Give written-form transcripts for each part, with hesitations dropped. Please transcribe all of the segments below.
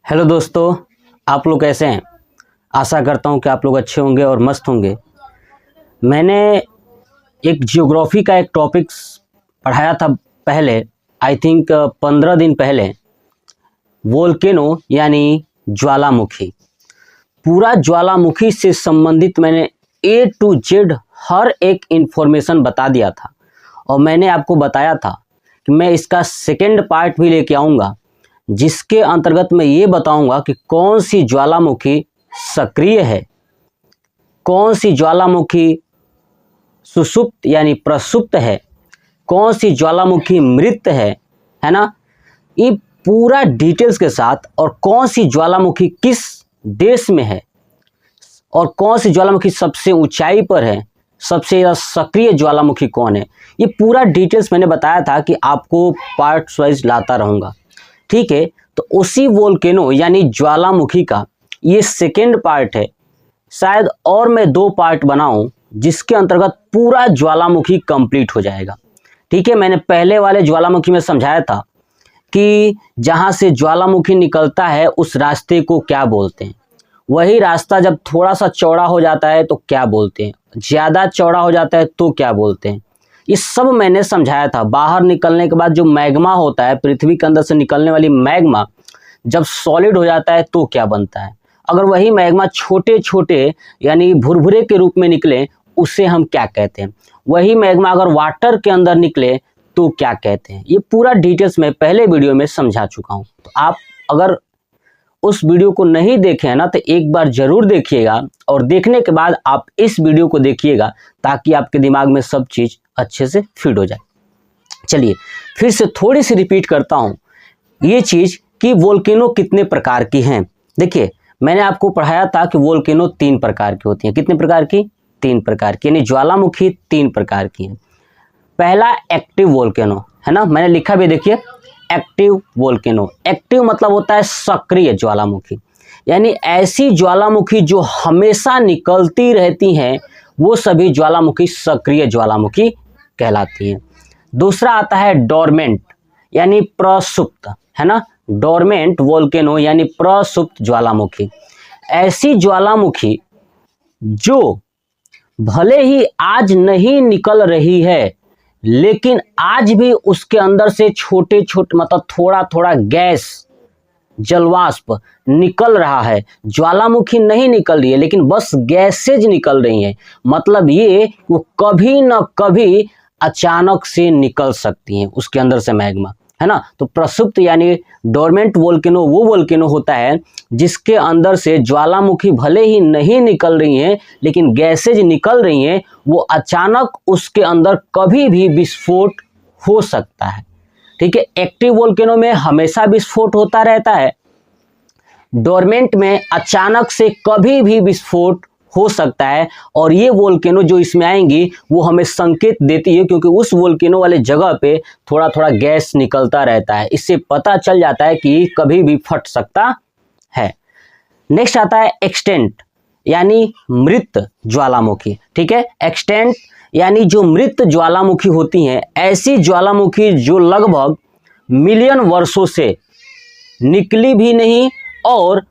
Hello दोस्तों, आप लोग कैसे हैं। आशा करता हूं कि आप लोग अच्छे होंगे और मस्त होंगे। मैंने एक जियोग्राफी का एक टॉपिक्स पढ़ाया था पहले, आई थिंक 15 दिन पहले। वोल्केनो यानी ज्वालामुखी। पूरा ज्वालामुखी से संबंधित मैंने ए टू जेड हर एक इन्फॉर्मेशन बता दिया था और मैंने आपको बताया था कि मैं इसका सेकेंड पार्ट भी लेके आऊँगा, जिसके अंतर्गत मैं ये बताऊंगा कि कौन सी ज्वालामुखी सक्रिय है, कौन सी ज्वालामुखी सुषुप्त यानी प्रसुप्त है, कौन सी ज्वालामुखी मृत है ना। ये पूरा डिटेल्स के साथ, और कौन सी ज्वालामुखी किस देश में है और कौन सी ज्वालामुखी सबसे ऊंचाई पर है, सबसे ज़्यादा सक्रिय ज्वालामुखी कौन है, ये पूरा डिटेल्स मैंने बताया था कि आपको पार्ट्स वाइज लाता रहूँगा। ठीक है, तो उसी वोल्केनो यानी ज्वालामुखी का ये सेकेंड पार्ट है। शायद और मैं 2 पार्ट बनाऊं जिसके अंतर्गत पूरा ज्वालामुखी कंप्लीट हो जाएगा। ठीक है, मैंने पहले वाले ज्वालामुखी में समझाया था कि जहां से ज्वालामुखी निकलता है उस रास्ते को क्या बोलते हैं। वही रास्ता जब थोड़ा सा चौड़ा हो जाता है तो क्या बोलते हैं, ज़्यादा चौड़ा हो जाता है तो क्या बोलते हैं। ये सब मैंने समझाया था। बाहर निकलने के बाद जो मैग्मा होता है, पृथ्वी के अंदर से निकलने वाली मैग्मा जब सॉलिड हो जाता है तो क्या बनता है। अगर वही मैग्मा छोटे छोटे यानी भुरभुरे के रूप में निकले, उसे हम क्या कहते हैं। वही मैग्मा अगर वाटर के अंदर निकले तो क्या कहते हैं। ये पूरा डिटेल्स मैं पहले वीडियो में समझा चुका हूँ। तो आप अगर उस वीडियो को नहीं देखे हैं ना, तो एक बार ज़रूर देखिएगा और देखने के बाद आप इस वीडियो को देखिएगा, ताकि आपके दिमाग में सब चीज़ अच्छे से फिट हो जाए। चलिए फिर से थोड़ी सी रिपीट करता हूँ ये चीज़ कि वोल्केनो कितने प्रकार की हैं। देखिए, मैंने आपको पढ़ाया था कि वोल्केनो 3 प्रकार की होती हैं। कितने प्रकार की? 3 प्रकार की, यानी ज्वालामुखी 3 प्रकार की हैं। पहला एक्टिव वोल्केनो है ना, मैंने लिखा भी, देखिए एक्टिव वोल्केनो। एक्टिव मतलब होता है सक्रिय ज्वालामुखी, यानी ऐसी ज्वालामुखी जो हमेशा निकलती रहती हैं, वो सभी ज्वालामुखी सक्रिय ज्वालामुखी कहलाती हैं। दूसरा आता है डोरमेंट यानी प्रसुप्त, है ना। डोरमेंट वोल्केनो यानी प्रसुप्त ज्वालामुखी। ऐसी ज्वालामुखी जो भले ही आज नहीं निकल रही है, लेकिन आज भी उसके अंदर से छोटे छोटे मतलब थोड़ा थोड़ा गैस जलवाष्प निकल रहा है। ज्वालामुखी नहीं निकल रही है, लेकिन बस गैसेज निकल रही हैं। मतलब ये वो कभी न कभी अचानक से निकल सकती हैं उसके अंदर से मैग्मा, है ना। तो प्रसुप्त यानी डोरमेंट वोल्केनो वो वोल्केनो होता है जिसके अंदर से ज्वालामुखी भले ही नहीं निकल रही हैं, लेकिन गैसेज निकल रही हैं। वो अचानक उसके अंदर कभी भी विस्फोट हो सकता है। ठीक है, एक्टिव वोल्केनो में हमेशा विस्फोट होता रहता है। डोरमेंट में अचानक से कभी भी विस्फोट हो सकता है। और ये वोल्केनो जो इसमें आएंगी वो हमें संकेत देती है, क्योंकि उस वोल्केनो वाले जगह पे थोड़ा थोड़ा गैस निकलता रहता है। इससे पता चल जाता है कि कभी भी फट सकता है। नेक्स्ट आता है एक्सटेंट यानी मृत ज्वालामुखी। ठीक है, एक्सटेंट यानी जो मृत ज्वालामुखी होती हैं, ऐसी ज्वालामुखी जो लगभग मिलियन वर्षों से निकली भी नहीं और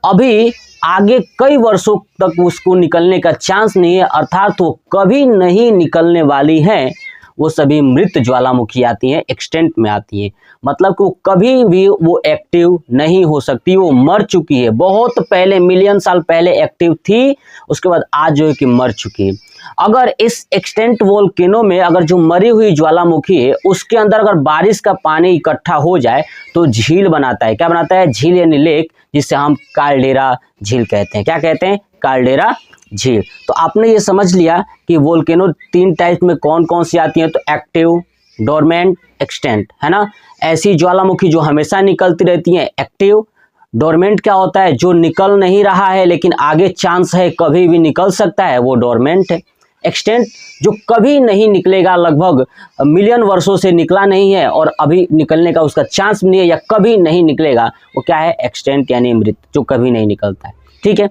अभी आगे कई वर्षों तक उसको निकलने का चांस नहीं है, अर्थात वो कभी नहीं निकलने वाली हैं। वो सभी मृत ज्वालामुखी आती हैं, एक्सटेंट में आती हैं। मतलब कि वो कभी भी वो एक्टिव नहीं हो सकती, वो मर चुकी है। बहुत पहले, मिलियन साल पहले एक्टिव थी, उसके बाद आज जो है कि मर चुकी है। अगर इस एक्सटेंट वोल्केनो में अगर जो मरी हुई ज्वालामुखी है उसके अंदर अगर बारिश का पानी इकट्ठा हो जाए तो झील बनाता है। क्या बनाता है? झील यानी लेक, जिसे हम काल्डेरा झील कहते हैं। क्या कहते हैं? काल्डेरा झील। तो आपने ये समझ लिया कि वोल्केनो 3 टाइप में कौन कौन सी आती हैं। तो एक्टिव, डोरमेंट, एक्सटेंट, है ना। ऐसी ज्वालामुखी जो हमेशा निकलती रहती हैं, एक्टिव। डोरमेंट क्या होता है? जो निकल नहीं रहा है लेकिन आगे चांस है कभी भी निकल सकता है, वो डोरमेंट है। एक्सटेंट जो कभी नहीं निकलेगा, लगभग मिलियन वर्षों से निकला नहीं है और अभी निकलने का उसका चांस नहीं है या कभी नहीं निकलेगा, वो क्या है? एक्सटेंट यानी मृत, जो कभी नहीं निकलता है। ठीक है,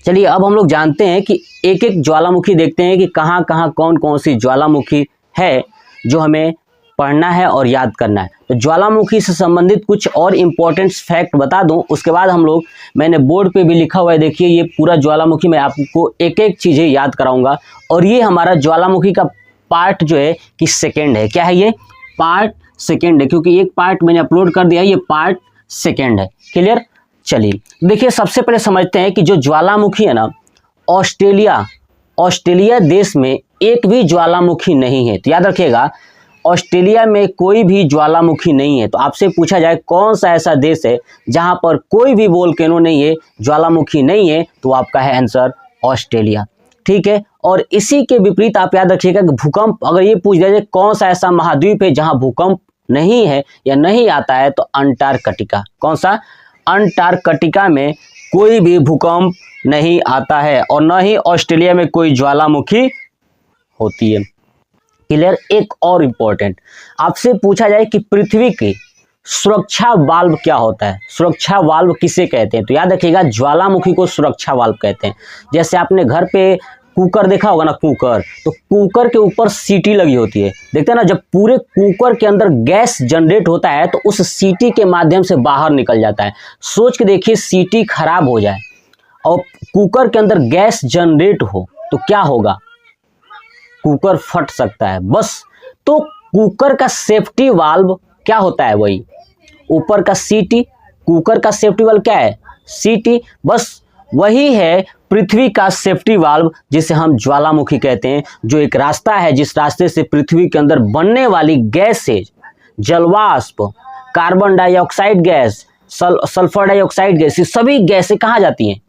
चलिए अब हम लोग जानते हैं कि एक एक ज्वालामुखी देखते हैं कि कहाँ कहाँ कौन कौन सी ज्वालामुखी है जो हमें पढ़ना है और याद करना है। तो ज्वालामुखी से संबंधित कुछ और इम्पोर्टेंट फैक्ट बता दूं, उसके बाद हम लोग, मैंने बोर्ड पे भी लिखा हुआ है, देखिए ये पूरा ज्वालामुखी मैं आपको एक एक चीज़ें याद कराऊंगा। और ये हमारा ज्वालामुखी का पार्ट जो है कि सेकेंड है। क्या है ये? पार्ट सेकेंड है, क्योंकि एक पार्ट मैंने अपलोड कर दिया है, ये पार्ट सेकेंड है। क्लियर? चलिए देखिए, सबसे पहले समझते हैं कि जो ज्वालामुखी है ना, ऑस्ट्रेलिया देश में एक भी ज्वालामुखी नहीं है। तो याद रखिएगा, ऑस्ट्रेलिया में कोई भी ज्वालामुखी नहीं है। तो आपसे पूछा जाए कौन सा ऐसा देश है जहां पर कोई भी वोल्केनो नहीं है, ज्वालामुखी नहीं है, तो आपका है आंसर ऑस्ट्रेलिया। ठीक है। और इसी के विपरीत आप याद रखिएगा कि भूकंप, अगर ये पूछ दिया जाए कौन सा ऐसा महाद्वीप है जहां भूकंप नहीं है या नहीं आता है, तो अंटार्कटिका। कौन सा? अंटार्कटिका में कोई भी भूकंप नहीं आता है और न ही ऑस्ट्रेलिया में कोई ज्वालामुखी होती है। क्लियर? एक और इम्पोर्टेंट, आपसे पूछा जाए कि पृथ्वी की सुरक्षा वाल्व क्या होता है, सुरक्षा वाल्व किसे कहते हैं, तो याद रखिएगा ज्वालामुखी को सुरक्षा वाल्व कहते हैं। जैसे आपने घर पे कुकर देखा होगा ना, कुकर, तो कुकर के ऊपर सीटी लगी होती है, देखते हैं ना, जब पूरे कुकर के अंदर गैस जनरेट होता है तो उस सीटी के माध्यम से बाहर निकल जाता है। सोच के देखिए, सीटी खराब हो जाए और कुकर के अंदर गैस जनरेट हो तो क्या होगा? कुकर फट सकता है बस। तो कुकर का सेफ्टी वाल्व क्या होता है? वही ऊपर का सीटी। कुकर का सेफ्टी वाल्व क्या है? सीटी। बस वही है पृथ्वी का सेफ्टी वाल्व, जिसे हम ज्वालामुखी कहते हैं, जो एक रास्ता है जिस रास्ते से पृथ्वी के अंदर बनने वाली गैसेज, जलवाष्प, carbon dioxide gas, sulphur dioxide gas, ये सभी गैसें कहाँ जाती हैं?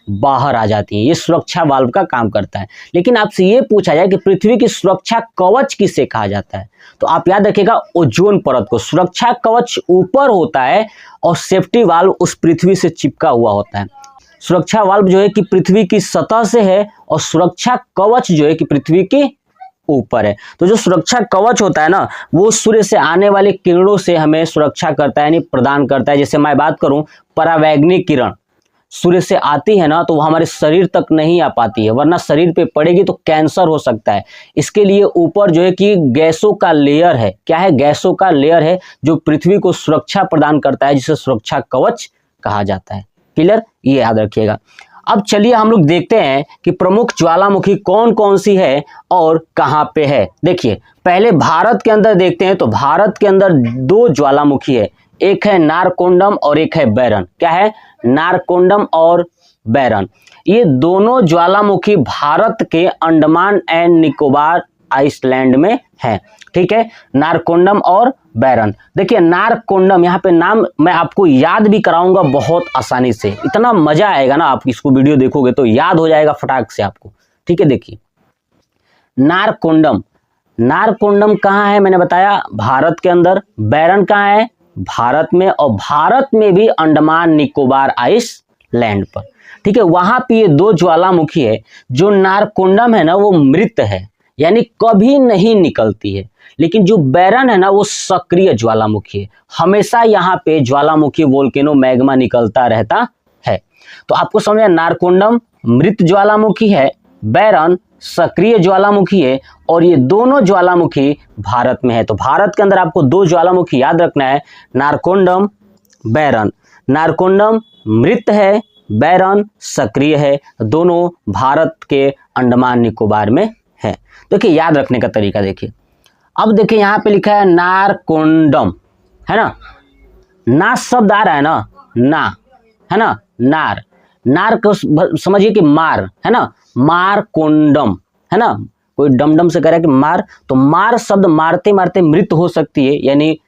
बाहर आ जाती है। ये सुरक्षा वाल्व का काम करता है। लेकिन आपसे ये पूछा जाए कि पृथ्वी की सुरक्षा कवच किसे कहा जाता है, तो आप याद रखिएगा ओजोन परत को। सुरक्षा कवच ऊपर होता है और सेफ्टी वाल्व उस पृथ्वी से चिपका हुआ होता है। सुरक्षा वाल्व जो है कि पृथ्वी की सतह से है और सुरक्षा कवच जो है कि पृथ्वी के ऊपर है। तो जो सुरक्षा कवच होता है ना, वो सूर्य से आने वाले किरणों से हमें सुरक्षा करता है, यानी प्रदान करता है। जैसे मैं बात करूं, परावैंगनिक किरण सूर्य से आती है ना, तो वो हमारे शरीर तक नहीं आ पाती है, वरना शरीर पे पड़ेगी तो कैंसर हो सकता है। इसके लिए ऊपर जो है कि गैसों का लेयर है। क्या है? गैसों का लेयर है जो पृथ्वी को सुरक्षा प्रदान करता है, जिसे सुरक्षा कवच कहा जाता है। क्लियर? ये याद रखिएगा। अब चलिए हम लोग देखते हैं कि प्रमुख ज्वालामुखी कौन कौन सी है और कहां पे है। देखिए, पहले भारत के अंदर देखते हैं। तो भारत के अंदर दो ज्वालामुखी है, एक है नारकोंडम और एक है बैरन। क्या है? नारकोंडम और बैरन। ये दोनों ज्वालामुखी भारत के अंडमान एंड निकोबार आइसलैंड में है। ठीक है, नारकोंडम और बैरन। देखिए नारकोंडम, यहाँ पे नाम मैं आपको याद भी कराऊंगा बहुत आसानी से, इतना मजा आएगा ना, आप इसको वीडियो देखोगे तो याद हो जाएगा फटाक से आपको। ठीक है, देखिए नारकोंडम, नारकोंडम कहाँ है? मैंने बताया भारत के अंदर। बैरन कहाँ है? भारत में, और भारत में भी अंडमान निकोबार आइसलैंड पर। ठीक है, वहां पे ये दो ज्वालामुखी है। जो नारकोंडम है ना, वो मृत है, यानी कभी नहीं निकलती है। लेकिन जो बैरन है ना, वो सक्रिय ज्वालामुखी है, हमेशा यहाँ पे ज्वालामुखी वोल्केनो मैग्मा निकलता रहता है। तो आपको समझ, नारकोंडम मृत ज्वालामुखी है, बैरन सक्रिय ज्वालामुखी है, और ये दोनों ज्वालामुखी भारत में है। तो भारत के अंदर आपको दो ज्वालामुखी याद रखना है, नारकोंडम, बैरन। नारकोंडम मृत है, बैरन सक्रिय है, दोनों भारत के अंडमान निकोबार में है। देखिए याद रखने का तरीका देखिए। अब देखिए यहाँ पे लिखा है नारकोंडम, है ना, ना शब्द आ रहा है ना, ना है ना, नार, नार को समझिए कि मार, है ना, मारकोंडम, है ना, कोई डमडम से कह रहा है कि मार, तो मार शब्द मारते मारते मृत हो सकती है, यानी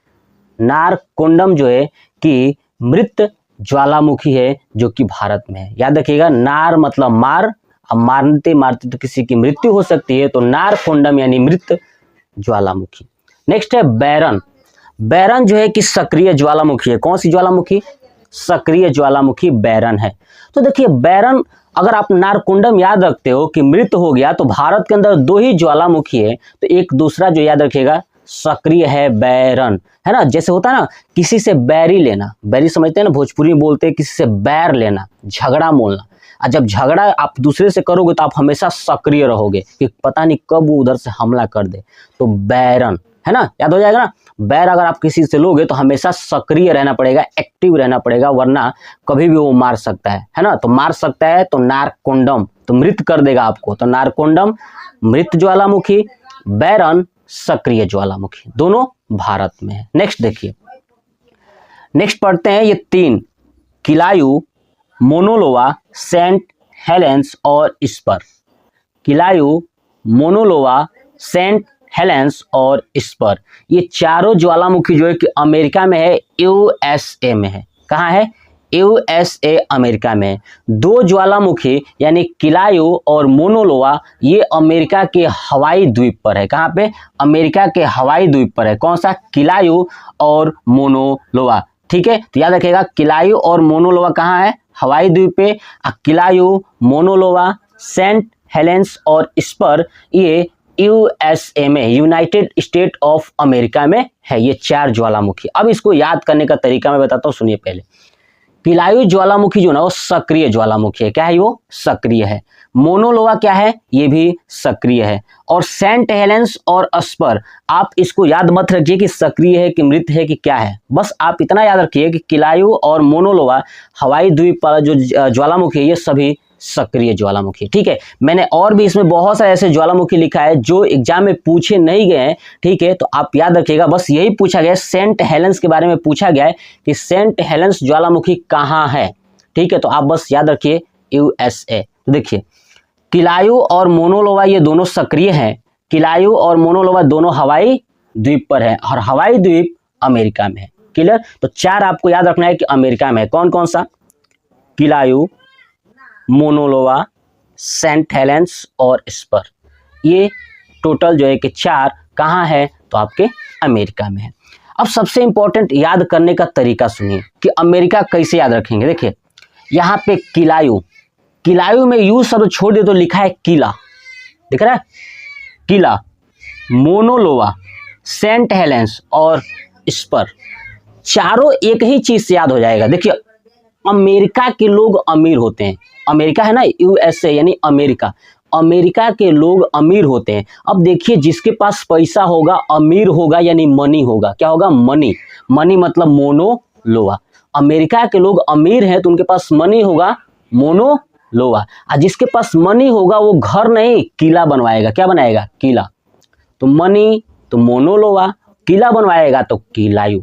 नारकोंडम जो है कि मृत ज्वालामुखी है जो कि भारत में है। याद रखिएगा, नार मतलब मार, अब मारते मारते तो किसी की मृत्यु हो सकती है, तो नारकोंडम यानी मृत ज्वालामुखी। नेक्स्ट है बैरन। बैरन जो है कि सक्रिय ज्वालामुखी है। कौन सी ज्वालामुखी? सक्रिय ज्वालामुखी बैरन है। तो देखिए बैरन, अगर आप नारकोंडम याद रखते हो कि मृत हो गया, तो भारत के अंदर दो ही ज्वालामुखी है, तो एक दूसरा जो याद रखिएगा सक्रिय है बैरन, है ना। जैसे होता है ना किसी से बैरी लेना, बैरी समझते हैं ना, भोजपुरी में बोलते हैं किसी से बैर लेना, झगड़ा मोलना। और जब झगड़ा आप दूसरे से करोगे तो आप हमेशा सक्रिय रहोगे कि पता नहीं कब वो उधर से हमला कर दे। तो बैरन, है ना, याद हो जाएगा ना। बैर अगर आप किसी से लोगे तो हमेशा सक्रिय रहना पड़ेगा, एक्टिव रहना पड़ेगा, वरना कभी भी वो मार सकता है ना। तो मार सकता है तो नारकोंडम, तो मृत कर देगा आपको। तो नारकोंडम मृत ज्वालामुखी, बैरन सक्रिय ज्वालामुखी, दोनों भारत में है। नेक्स्ट देखिए, नेक्स्ट पढ़ते हैं ये 3, किलायु, मोनोलोवा, सेंट हेलेंस और स्पर। किलायु, मोनोलोवा, सेंट हेलेंस और स्पर, ये चारों ज्वालामुखी जो है कि अमेरिका में है, यूएसए में है। कहाँ है? यूएसए, अमेरिका में। 2 ज्वालामुखी यानी किलायु और मोनोलोवा ये अमेरिका के हवाई द्वीप पर है। कहाँ पे? अमेरिका के हवाई द्वीप पर है। कौन सा? किलायु और मोनोलोवा। ठीक है, तो याद रखिएगा किलायु और मोनोलोवा कहाँ है? हवाई द्वीप पे। किलायु, मोनोलोवा, सेंट हेलेंस और स्पर ये यूएसए में, यूनाइटेड स्टेट ऑफ अमेरिका में है, ये 4 ज्वालामुखी। अब इसको याद करने का तरीका मैं बताता हूँ, सुनिए पहले। किलायु ज्वालामुखी जो ना वो सक्रिय ज्वालामुखी है। क्या है? वो सक्रिय है। मोनोलोवा क्या है? ये भी सक्रिय है। और सेंट हेलेंस और स्पर, आप इसको याद मत रखिए कि सक्रिय है कि मृत है कि क्या है, बस आप इतना याद रखिए कि किलायु और मोनोलोवा हवाई द्वीप पर जो ज्वालामुखी है ये सभी सक्रिय ज्वालामुखी। ठीक है, मैंने और भी इसमें बहुत सारे ऐसे ज्वालामुखी लिखा है जो एग्जाम में पूछे नहीं गए हैं। ठीक है, तो आप याद रखिएगा, बस यही पूछा गया है, सेंट हेलेंस के बारे में पूछा गया है कि सेंट हेलेंस ज्वालामुखी कहाँ है। ठीक है, तो आप बस याद रखिए यूएसए। तो देखिए, किलायु और मोनोलोवा ये दोनों सक्रिय हैं। किलायु और मोनोलोवा दोनों हवाई द्वीप पर है और हवाई द्वीप अमेरिका में है। क्लियर? तो 4 आपको याद रखना है कि अमेरिका में है। कौन कौन सा? किलायु, मोनोलोवा, सेंट हेलेंस और स्पर, ये टोटल जो है कि 4 कहाँ है? तो आपके अमेरिका में है। अब सबसे इंपॉर्टेंट याद करने का तरीका सुनिए कि अमेरिका कैसे याद रखेंगे। देखिए यहाँ पे किलायु, किलायु में यू शब्द छोड़ दे तो लिखा है किला, दिख रहा है? किला, मोनोलोवा, सेंट हेलेंस और स्पर, चारों एक ही चीज से याद हो जाएगा। देखिए अमेरिका के लोग अमीर होते हैं। अमेरिका है ना, यूएसए यानी अमेरिका, अमेरिका के लोग अमीर होते हैं। अब देखिए जिसके पास पैसा होगा अमीर होगा यानी मनी होगा। क्या होगा? मनी। मनी मतलब मोनोलोवा। अमेरिका के लोग अमीर हैं तो उनके पास मनी होगा, मोनोलोवा। और जिसके पास मनी होगा वो घर नहीं किला बनवाएगा। क्या बनाएगा? किला। तो मनी तो मोनोलोवा, किला बनवाएगा तो किलायु।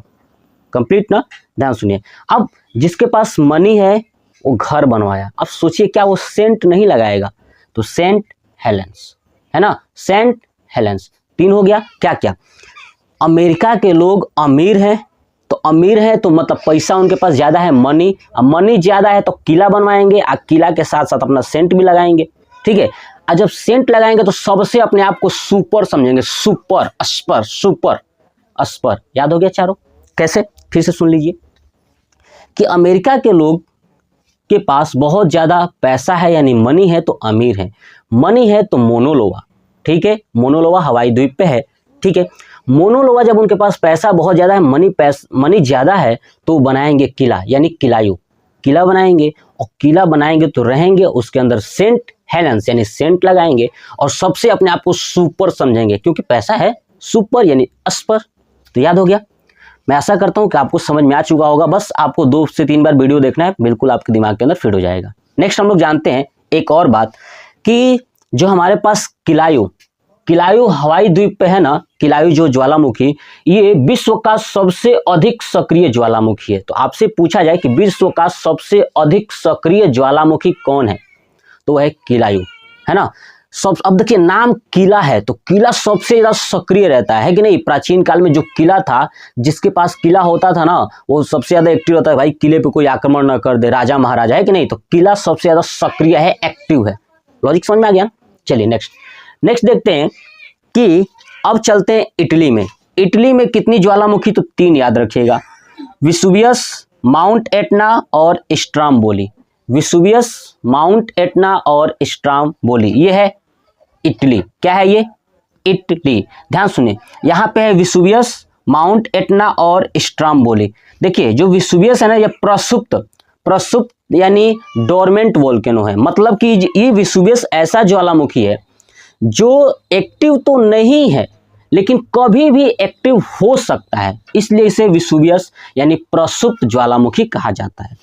कंप्लीट ना? ध्यान सुनिए। अब जिसके पास मनी है वो घर बनवाया। अब सोचिए क्या वो सेंट नहीं लगाएगा? तो सेंट हेलेंस, है ना, सेंट हेलेंस। 3 हो गया। क्या क्या? अमेरिका के लोग अमीर हैं, तो अमीर है तो मतलब पैसा उनके पास ज्यादा है, मनी। अब मनी ज्यादा है तो किला बनवाएंगे और किला के साथ साथ अपना सेंट भी लगाएंगे। ठीक है, और जब सेंट लगाएंगे तो सबसे अपने आप को सुपर समझेंगे। सुपर, अस्पर, सुपर, अस्पर। याद हो गया चारों? कैसे? फिर से सुन लीजिए कि अमेरिका के लोग के पास बहुत ज़्यादा पैसा है यानी मनी है तो अमीर है, मनी है तो मोनोलोवा। ठीक है, मोनोलोवा हवाई द्वीप पे है। ठीक है, मोनोलोवा जब उनके पास पैसा बहुत ज़्यादा है, मनी ज़्यादा है तो बनाएंगे किला यानी किलायु, किला बनाएंगे। और किला बनाएंगे तो रहेंगे उसके अंदर सेंट हेलेंस यानी सेंट लगाएंगे और सबसे अपने आप को सुपर समझेंगे क्योंकि पैसा है, सुपर यानी अस्पर। तो याद हो गया? मैं आशा करता हूं कि आपको समझ में आ चुका होगा। बस आपको 2 से 3 बार वीडियो देखना है, बिल्कुल आपके दिमाग के अंदर फिट हो जाएगा। नेक्स्ट हम लोग जानते हैं एक और बात कि जो हमारे पास किलायु, किलायु हवाई द्वीप पे है ना, किलायु जो ज्वालामुखी ये विश्व का सबसे अधिक सक्रिय ज्वालामुखी है। तो आपसे पूछा जाए कि विश्व का सबसे अधिक सक्रिय ज्वालामुखी कौन है, तो वह है किलायु, है ना। सब अब देखिए नाम किला है तो किला सबसे ज्यादा सक्रिय रहता है कि नहीं। प्राचीन काल में जो किला था, जिसके पास किला होता था ना वो सबसे ज्यादा एक्टिव होता है। भाई किले पे कोई आक्रमण न कर दे, राजा महाराजा है कि नहीं, तो किला सबसे ज्यादा सक्रिय है, एक्टिव है। लॉजिक समझ में आ गया? चलिए नेक्स्ट देखते हैं कि अब चलते हैं इटली में। इटली में कितनी ज्वालामुखी? तो 3 याद रखिएगा, विसुवियस, माउंट एटना और स्ट्राम्बोली। विसुवियस, माउंट एटना और स्ट्राम्बोली, ये है इटली। क्या है ये? इटली। ध्यान सुनिए, यहाँ पे है विसुवियस, माउंट एटना और स्ट्राम्बोली। देखिए जो विसुवियस है ना, ये प्रसुप्त यानी डोरमेंट वोल्केनो है। मतलब कि ये विसुवियस ऐसा ज्वालामुखी है जो एक्टिव तो नहीं है लेकिन कभी भी एक्टिव हो सकता है, इसलिए इसे विसुवियस यानी प्रसुप्त ज्वालामुखी कहा जाता है।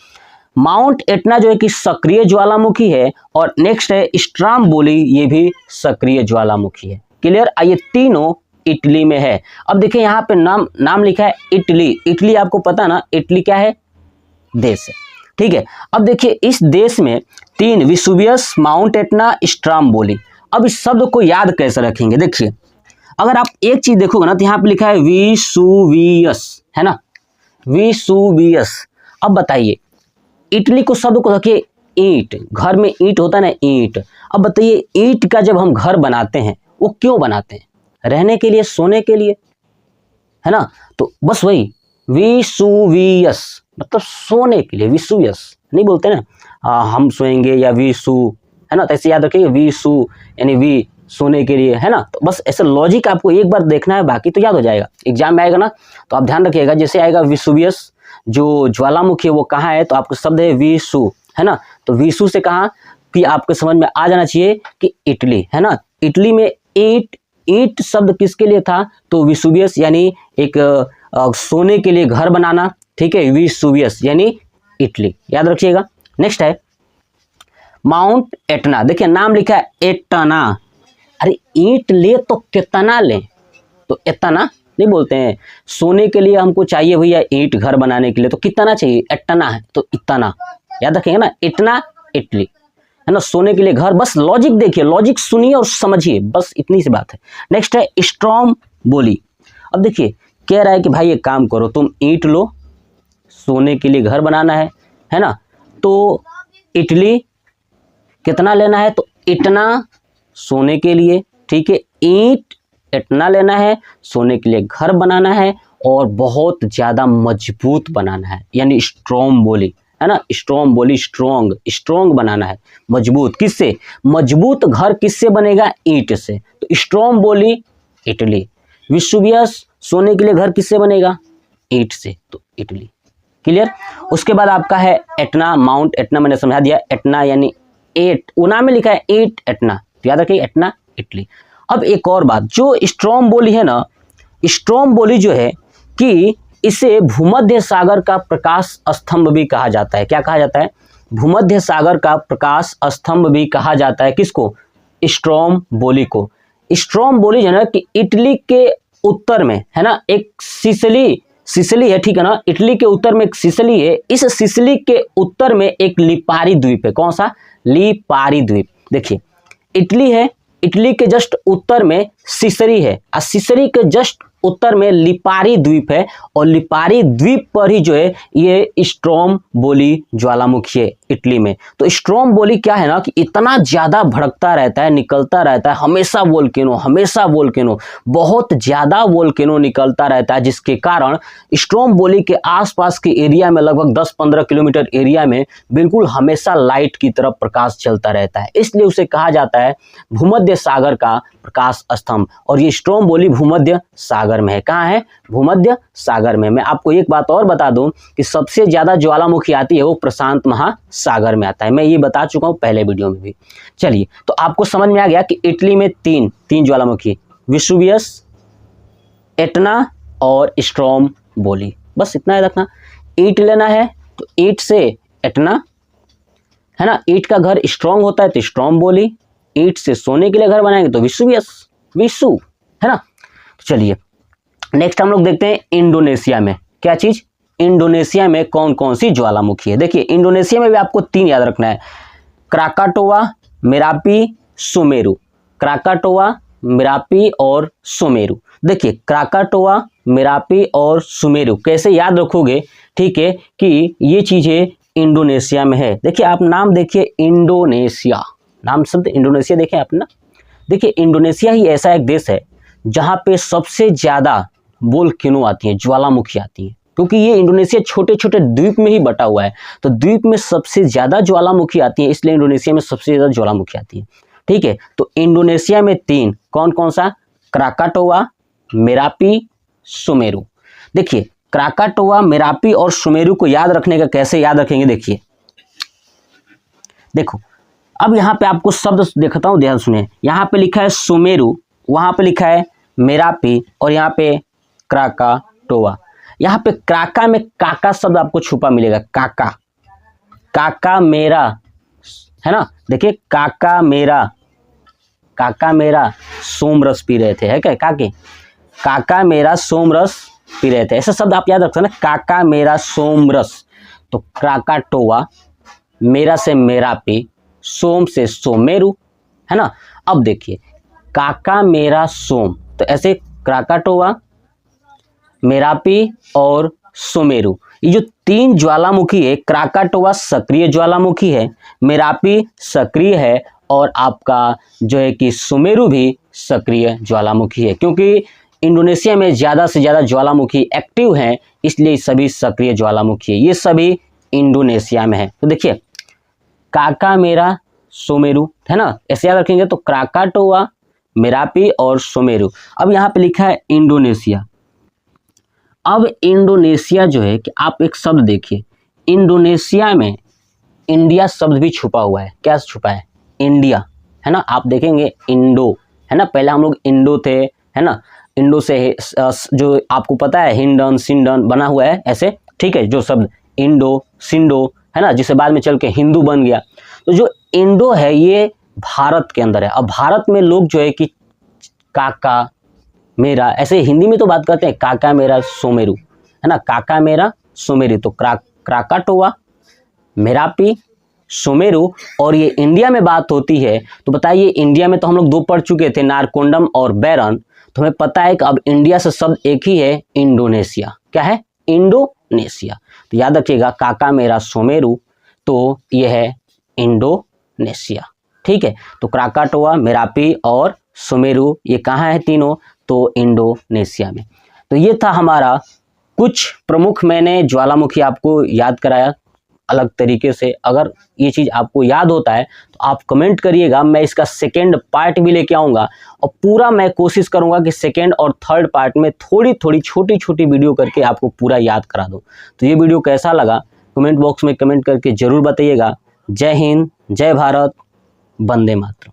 माउंट एटना जो है कि सक्रिय ज्वालामुखी है, और नेक्स्ट है स्ट्रोम्बोली, ये भी सक्रिय ज्वालामुखी है। क्लियर? ये तीनों इटली में है। अब देखिए यहाँ पे नाम लिखा है इटली। इटली आपको पता ना, इटली क्या है? देश है। ठीक है, अब देखिए इस देश में तीन, विसुवियस, माउंट एटना, स्ट्रोम्बोली। अब इस शब्द को याद कैसे रखेंगे? देखिए अगर आप एक चीज देखोगे ना तो यहाँ पे लिखा है विसुवियस, है ना, विसुवियस। अब बताइए इटली को शब्द को रखिए ईंट, घर में ईंट होता है ना, ईंट। अब बताइए ईंट का जब हम घर बनाते हैं वो क्यों बनाते हैं? रहने के लिए, सोने के लिए, है ना। तो बस वही विसुवियस मतलब सोने के लिए। विसुवियस नहीं बोलते ना, हम सोएंगे या विसु, है ना, तो ऐसे याद रखिए विसु यानी वी सोने के लिए, है ना। तो बस ऐसा लॉजिक आपको एक बार देखना है, बाकी तो याद हो जाएगा। एग्जाम में आएगा ना तो आप ध्यान रखिएगा, जैसे आएगा विसुवियस जो ज्वालामुखी है वो कहाँ है, तो आपको शब्द है विसु, है ना। तो विसु से कहाँ कि आपको समझ में आ जाना चाहिए कि इटली, है ना। इटली में ईंट शब्द किसके लिए था? तो विसुवियस यानी एक सोने के लिए घर बनाना, ठीक है, विसुवियस यानी इटली, याद रखिएगा। नेक्स्ट है माउंट एटना। देखिए नाम लिखा है एटना। अरे ईंट ले तो कितना ले, तो इतना नहीं बोलते हैं। सोने के लिए हमको चाहिए भैया ईंट घर बनाने के लिए, तो कितना चाहिए? एटना है तो इतना, याद रखेंगे ना, इटना इटली, है ना, सोने के लिए घर। बस लॉजिक देखिए, लॉजिक सुनिए और समझिए, बस इतनी सी बात है। नेक्स्ट है स्ट्रोम्बोली। अब देखिए कह रहा है कि भाई एक काम करो, तुम ईंट लो, सोने के लिए घर बनाना है ना, तो इटली कितना लेना है? तो इतना सोने के लिए, ठीक है, ईंट इतना लेना है, सोने के लिए घर बनाना है, और बहुत ज्यादा मजबूत बनाना है, यानी स्ट्रोम्बोली, है ना। स्ट्रोम्बोली स्ट्रोंग बनाना है, मजबूत। किससे? मजबूत घर किससे बनेगा? ईंट से। तो स्ट्रोम्बोली इटली। विसुवियस सोने के लिए घर किससे बनेगा? ईंट से, तो इटली। क्लियर? उसके बाद आपका है एटना, माउंट एटना, मैंने समझा दिया। एटना यानी एट, उना में लिखा है एट एटना, तो याद रखिए एटना इटली। अब एक और बात, जो स्ट्रोम्बोली है ना, स्ट्रोम्बोली जो है कि इसे भूमध्य सागर का प्रकाश स्तंभ भी कहा जाता है। क्या कहा जाता है? भूमध्य सागर का प्रकाश स्तंभ भी कहा जाता है। किसको? स्ट्रोम्बोली को। स्ट्रोम्बोली जो है ना कि इटली के उत्तर में, है ना, एक सिसिली है, ठीक है ना, इटली के उत्तर में एक सिसिली है। इस सिसिली के उत्तर में एक लिपारी द्वीप है। कौन सा? लिपारी द्वीप। देखिए इटली है, इटली के जस्ट उत्तर में सिसरी है, और सिसरी के जस्ट उत्तर में लिपारी द्वीप है, और लिपारी द्वीप पर ही जो है ये स्ट्रोम्बोली ज्वालामुखी है इटली में। तो स्ट्रोम्बोली क्या है ना कि इतना ज्यादा भड़कता रहता है, निकलता रहता है, हमेशा वोल्केनो, बहुत ज्यादा वोल्केनो निकलता रहता है, जिसके कारण स्ट्रोम्बोली के आसपास के एरिया में लगभग 10-15 किलोमीटर एरिया में बिल्कुल हमेशा लाइट की तरफ प्रकाश चलता रहता है। इसलिए उसे कहा जाता है भूमध्य सागर का प्रकाश स्तंभ। और ये स्ट्रोम्बोली भूमध्य सागर में है। कहाँ है? भूमध्य सागर में। मैं आपको एक बात और बता दूं कि सबसे ज्यादा ज्वालामुखी आती है वो प्रशांत महासागर में आता है। मैं ये बता चुका हूं पहले वीडियो में भी। चलिए, तो आपको समझ में आ गया कि इटली में तीन ज्वालामुखी, विसुवियस, एटना और स्ट्रोम्बोली। बस इतना याद रखना। ईंट लेना है तो ईंट से एटना, है ना, ईंट का घर स्ट्रॉन्ग होता है तो स्ट्रोम्बोली, ईंट से सोने के लिए घर बनाएंगे तो विसुवियस, है ना। चलिए नेक्स्ट हम लोग देखते हैं इंडोनेशिया में क्या चीज, इंडोनेशिया में कौन कौन सी ज्वालामुखी है। देखिए इंडोनेशिया में भी आपको तीन याद रखना है, Krakatoa, Merapi, Sumeru. Krakatoa, Merapi और सुमेरु। देखिए क्राकाटोआ, मेरापी और सुमेरु कैसे याद रखोगे, ठीक है, कि ये चीजें इंडोनेशिया में है। देखिए आप नाम देखिए इंडोनेशिया, नाम शब्द इंडोनेशिया देखें आप ना। देखिए इंडोनेशिया ही ऐसा एक देश है जहाँ पे सबसे ज्यादा वोल्केनो आती हैं, ज्वालामुखी आती हैं, क्योंकि ये इंडोनेशिया छोटे छोटे द्वीप में ही बटा हुआ है, तो द्वीप में सबसे ज्यादा ज्वालामुखी आती है, इसलिए इंडोनेशिया में सबसे ज्यादा ज्वालामुखी आती है। ठीक है, तो इंडोनेशिया में तीन, कौन कौन सा, क्राकाटोआ, मेरापी, सुमेरु। देखिए क्राकाटोआ, मेरापी और सुमेरु को याद रखने का कैसे याद रखेंगे, देखिए देखो अब यहाँ पे आपको शब्द दिखाता हूँ, ध्यान सुनिए। यहाँ पे लिखा है सुमेरु, वहां पे लिखा है मेरापी और यहाँ पे क्राकाटोवा। यहाँ पे क्राका में काका शब्द आपको छुपा मिलेगा, काका, काका मेरा, है ना। देखिए काका मेरा सोमरस पी रहे थे, है क्या काके, काका मेरा सोमरस पी रहे थे, ऐसा शब्द आप याद रखते हैं ना, काका मेरा सोमरस। तो क्राकाटोवा, मेरा से मेरापी, सोम से सोमेरु, है ना। अब देखिए काका मेरा सोम, तो ऐसे क्राकाटोवा, मेरापी और सोमेरु, ये जो तीन ज्वालामुखी है, क्राकाटोवा सक्रिय ज्वालामुखी है, मेरापी सक्रिय है और आपका जो है कि सुमेरु भी सक्रिय ज्वालामुखी है। क्योंकि इंडोनेशिया में ज़्यादा से ज़्यादा ज्वालामुखी एक्टिव हैं, इसलिए सभी सक्रिय ज्वालामुखी है, ये सभी इंडोनेशिया में है। तो देखिए काका मेरा सोमेरु, है ना, ऐसे याद रखेंगे। तो क्राकाटोवा, मेरापी और सोमेरु। अब यहाँ पे लिखा है इंडोनेशिया। अब इंडोनेशिया जो है कि आप एक शब्द देखिए, इंडोनेशिया में इंडिया शब्द भी छुपा हुआ है। क्या छुपा है? इंडिया, है ना। आप देखेंगे इंडो, है ना, पहले हम लोग इंडो थे, है ना, इंडो से जो आपको पता है हिंडन सिंडन बना हुआ है ऐसे, ठीक है, जो शब्द इंडो सिंडो, है ना, जिसे बाद में चल के हिंदू बन गया। तो जो इंडो है ये भारत के अंदर है। अब भारत में लोग जो है कि काका मेरा, ऐसे हिंदी में तो बात करते हैं काका मेरा सोमेरु, है ना, काका मेरा सोमेरु। तो क्राकाटोवा, मेरापी, सोमेरु। और ये इंडिया में बात होती है तो बताइए, इंडिया में तो हम लोग दो पढ़ चुके थे, नारकोंडम और बैरन। तो हमें पता है कि अब इंडिया से शब्द एक ही है, इंडोनेशिया। क्या है? इंडोनेशिया। तो याद रखिएगा काका मेरा सोमेरु, तो यह है इंडोनेशिया, ठीक है। तो क्राकाटोवा, मेरापी और सोमेरु ये कहाँ है तीनों? तो इंडोनेशिया में। तो ये था हमारा कुछ प्रमुख, मैंने ज्वालामुखी आपको याद कराया अलग तरीके से। अगर ये चीज़ आपको याद होता है तो आप कमेंट करिएगा, मैं इसका सेकेंड पार्ट भी लेके आऊँगा और पूरा मैं कोशिश करूँगा कि सेकेंड और थर्ड पार्ट में थोड़ी थोड़ी छोटी छोटी वीडियो करके आपको पूरा याद करा दूँ। तो ये वीडियो कैसा लगा कमेंट बॉक्स में कमेंट करके ज़रूर बताइएगा। जय हिंद, जय भारत, वंदे मातरम।